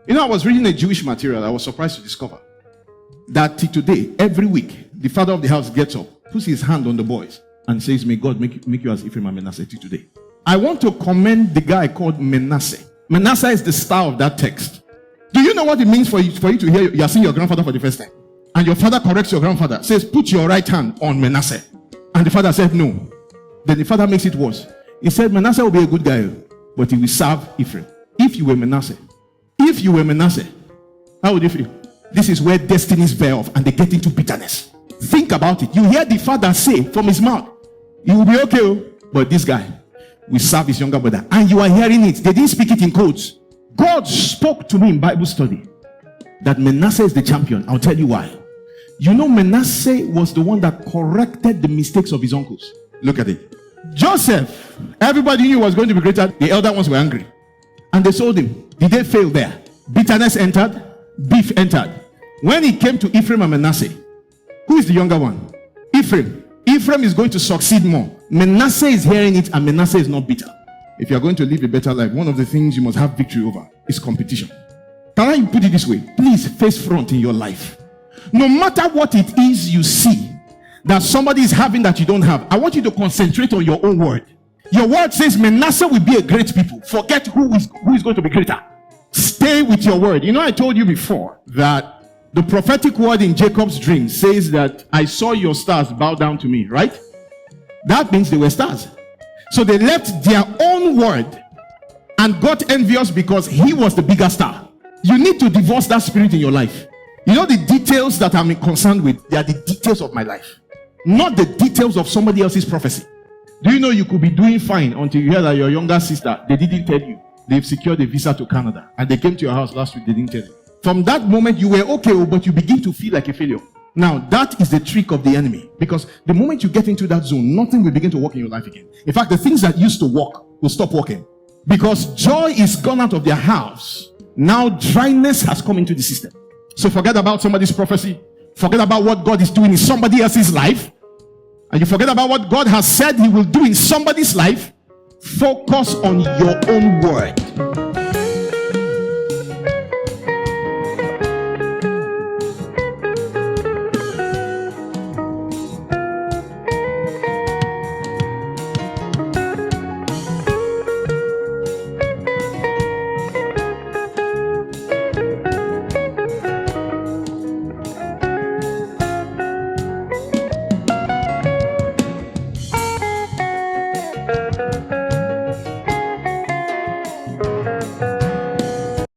You know, I was reading a Jewish material. I was surprised to discover that till today, every week, the father of the house gets up, puts his hand on the boys, and says, may God make you as Ephraim and Manasseh till today. I want to commend the guy called Manasseh. Manasseh is the star of that text. Do you know what it means for you to hear you are seeing your grandfather for the first time? And your father corrects your grandfather, says, put your right hand on Manasseh. And the father said, no. Then the father makes it worse. He said, Manasseh will be a good guy, but he will serve Ephraim. If you were Manasseh, how would you feel? This is where destinies veer off and they get into bitterness. Think about it. You hear the father say from his mouth, you will be okay, but this guy will serve his younger brother. And you are hearing it. They didn't speak it in quotes. God spoke to me in Bible study that Manasseh is the champion. I'll tell you why. You know, Manasseh was the one that corrected the mistakes of his uncles. Look at it. Joseph, everybody knew was going to be greater. The elder ones were angry. And they sold him. Did they fail there? Bitterness entered. Beef entered. When it came to Ephraim and Manasseh, who is the younger one? Ephraim. Ephraim is going to succeed more. Manasseh is hearing it and Manasseh is not bitter. If you are going to live a better life, one of the things you must have victory over is competition. Can I put it this way? Please face front in your life. No matter what it is you see that somebody is having that you don't have, I want you to concentrate on your own word. Your word says Manasseh will be a great people. Forget who is going to be greater. Stay with your word. You know, I told you before that the prophetic word in Jacob's dream says that I saw your stars bow down to me, right? That means they were stars. So they left their own word and got envious because he was the bigger star. You need to divorce that spirit in your life. You know, the details that I'm concerned with, they are the details of my life, not the details of somebody else's prophecy. Do you know you could be doing fine until you hear that your younger sister, they didn't tell you, they've secured a visa to Canada and they came to your house last week, they didn't tell you. From that moment, you were okay, but you begin to feel like a failure. Now, that is the trick of the enemy, because the moment you get into that zone, nothing will begin to work in your life again. In fact, the things that used to work will stop working, because joy is gone out of their house. Now, dryness has come into the system. So forget about somebody's prophecy. Forget about what God is doing in somebody else's life. And you forget about what God has said he will do in somebody's life. Focus on your own word.